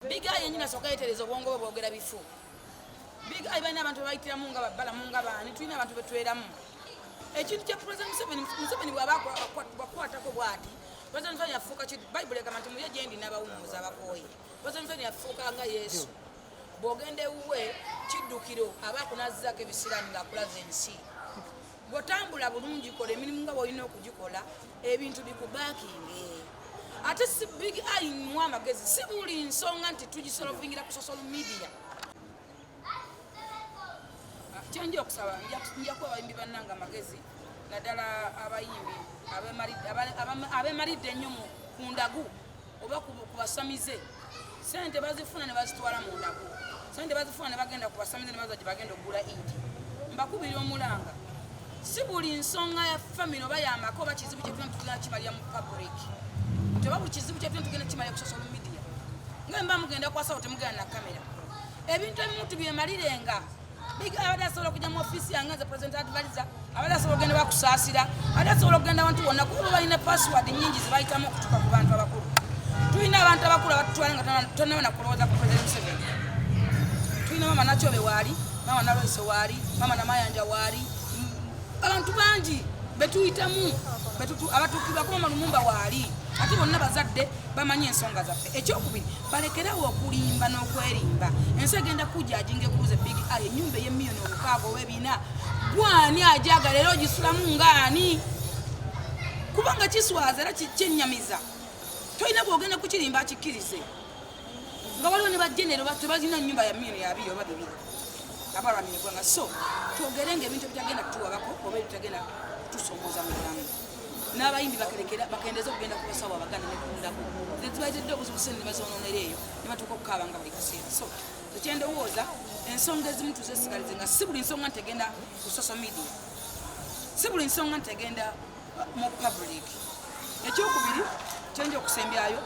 Big Eye yenyina soka yetereza obwongo bwe bwogera bifu. Big Eye balina abantu bayitiramu nga babbalamu nga baani tulina abantu betweramu. Ekintu kya President Museveni bw'akwatako bw'ati President Museveni yafuuka Bayibuli egamba nti mulye gye ndi n'abawummuza abakooye. President Museveni yafuuka nga Yesu. Bw'ogenda ewuwe kiddukiro aba akunazzako ebisiraani ng'akulaza ensi. Bw'otambula bulungi kola emirimu nga bw'olina okugikola ebintu bikubaakinge. Ate si Big Eye mu amagezi si buli nsonga nti tugisolovingira ku social media. Kyenja okusaba nja kuwa abayimbi bannanga amagezi naddala abayimbi abemalidde ennyo ku ndagu oba ku basamize. Sente bazifuna ne bazitwala mu ndagu. Sente bazifuna ne bagenda ku basamize ne baza gye bagenda okugula idi. Mbakubira omulanga. Si buli nsonga ya family oba yamako oba kizibu kye tugenda kimalira mu public. Teba buli kizibu kye tugenda kimalira ku social media. Nga mugenda kwasawo temugenda na kamera. Ebintu ebimu tubyemalirenga. Big Eye abadde asobola okujja mu office yange as a president advisor, abadde asobola okugenda bakusaasira, abadde asobola okugenda abantu bonna kuba balina password nnyingi ze bayitamu okutuuka ku bantu abakulu. Tulina abantu abakulu abatutwala nga tonnaba na kulowooza ku President Museveni. Tulina Mama Nakyobe waali, Mama Naloiso waali, Mama Namayanja waali, abantu bangi betuyitamu abatuukibwako Mama Lumumba waali. Ate bonna bazadde bamanyi ensonga zaffe. Ekyokubiri balekerawo okulimba n'okwerimba. Ensi egenda kujja ajinga ekuuze Big Eye ennyumba ey'emiliyoni 6 ow'ebina. Gwani ajagala era ogisulamu ng'ani? Kubanga kiswaza era kyennyamiza. Tolina bw'ogenda kukirimba akikkirize. Nga waliwo ne bajenero tebalina nnyumba ya miliyoni 2 oba 2. Abalwanira eggwanga. So twogerenga ebintu ebitagenda kutuwabako oba ebitagenda kutusomooza mu bulamu. N'abayimbi bakendeza okugenda ku basawo abaganda ne kundako. Tetubaetedde obuzibu ne bazonoonera eyo ne batuuka okukaaba nga buli kaseera. So tekyendowooza ensonga ezimu tuzesigalize nga si buli nsonga ntegenda ku social media. Si buli nsonga ntegenda mu public. Ekyokubiri kyenja okusembyayo